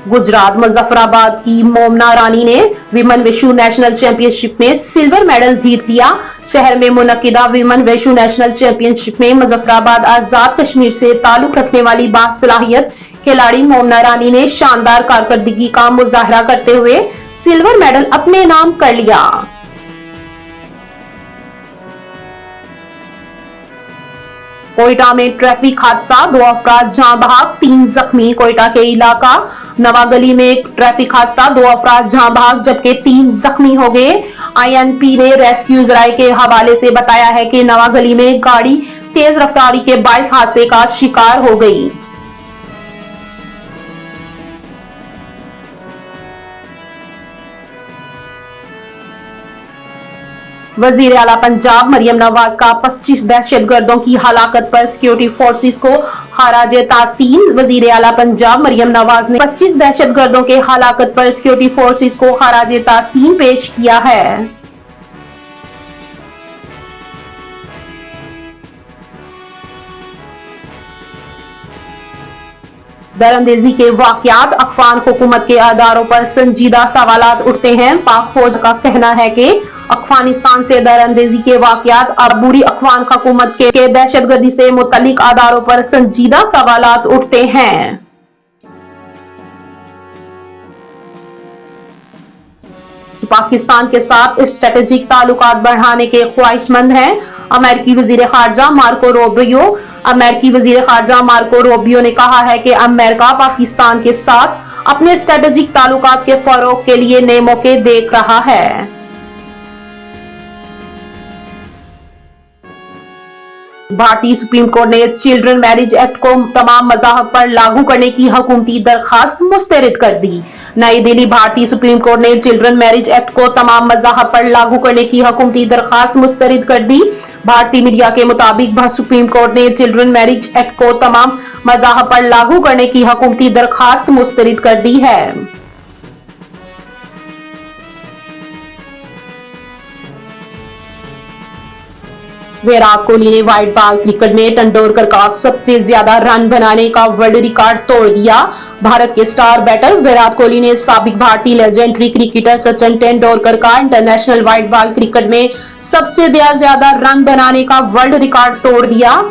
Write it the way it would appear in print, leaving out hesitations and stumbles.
गुजरात मुजफ्फराबाद की मोमना रानी ने विमन विश्व नेशनल चैंपियनशिप में सिल्वर मेडल जीत लिया। शहर में मुनक्किदा विमन विश्व नेशनल चैंपियनशिप में मुजफ्फराबाद आजाद कश्मीर से ताल्लुक रखने वाली बासलाहियत खिलाड़ी मोमना रानी ने शानदार कारकर्दगी का मुजाहरा करते हुए सिल्वर मेडल अपने नाम कर लिया। कोयटा में ट्रैफिक हादसा, 2 अफराद जहां बहक 3 जख्मी। कोयटा के इलाका नवागली में एक ट्रैफिक हादसा, 2 अफराद जहां बहक जबकि 3 जख्मी हो गए। आईएनपी ने रेस्क्यू जराये के हवाले से बताया है कि नवागली में गाड़ी तेज रफ्तारी के बाइस हादसे का शिकार हो गई। वजीर आला पंजाब मरियम नवाज का 25 दहशतगर्दों की हलाकत पर सिक्योरिटी फोर्सेस को खराजे तासीन। वजीर आला पंजाब मरियम नवाज ने 25 दहशतगर्दों के हलाकत पर सिक्योरिटी फोर्सेस को खराजे तासीन पेश किया है। दरअंदेजी के वाकयात अफगान हुकूमत के अदारों पर संजीदा सवालात उठते हैं। पाक फौज का कहना है कि अफगानिस्तान से दरअंदेजी के वाकयात अबूरी अफगान हुकूमत के दहशतगर्दी से मुतल्लिक अदारों पर संजीदा सवालात उठते हैं। पाकिस्तान के साथ स्ट्रेटेजिक ताल्लुकात बढ़ाने के ख्वाहिशमंद हैं अमेरिकी वजीर खारजा मार्को रूबियो। अमेरिकी वजीर खारजा मार्को रूबियो ने कहा है कि अमेरिका पाकिस्तान के साथ अपने स्ट्रेटेजिक ताल्लुकात के फरोग के लिए नए मौके देख रहा है। भारतीय सुप्रीम कोर्ट ने चिल्ड्रन मैरिज एक्ट को तमाम मज़ाहब पर लागू करने की हुकूमती दरखास्त मुस्तरद कर दी। नई दिल्ली, भारतीय सुप्रीम कोर्ट ने चिल्ड्रन मैरिज एक्ट को तमाम मज़ाहब पर लागू करने की हुकूमती दरखास्त मुस्तरद कर दी। भारतीय मीडिया के मुताबिक सुप्रीम कोर्ट ने चिल्ड्रन मैरिज एक्ट को तमाम मज़ाहब पर लागू करने की हुकूमती दरखास्त मुस्तरद कर दी है। विराट कोहली ने व्हाइट बॉल क्रिकेट में तेंदुलकर का सबसे ज्यादा रन बनाने का वर्ल्ड रिकॉर्ड तोड़ दिया। भारत के स्टार बैटर विराट कोहली ने साबिक भारतीय लेजेंडरी क्रिकेटर सचिन तेंदुलकर का इंटरनेशनल व्हाइट बॉल क्रिकेट में सबसे ज्यादा रन बनाने का वर्ल्ड रिकॉर्ड तोड़ दिया।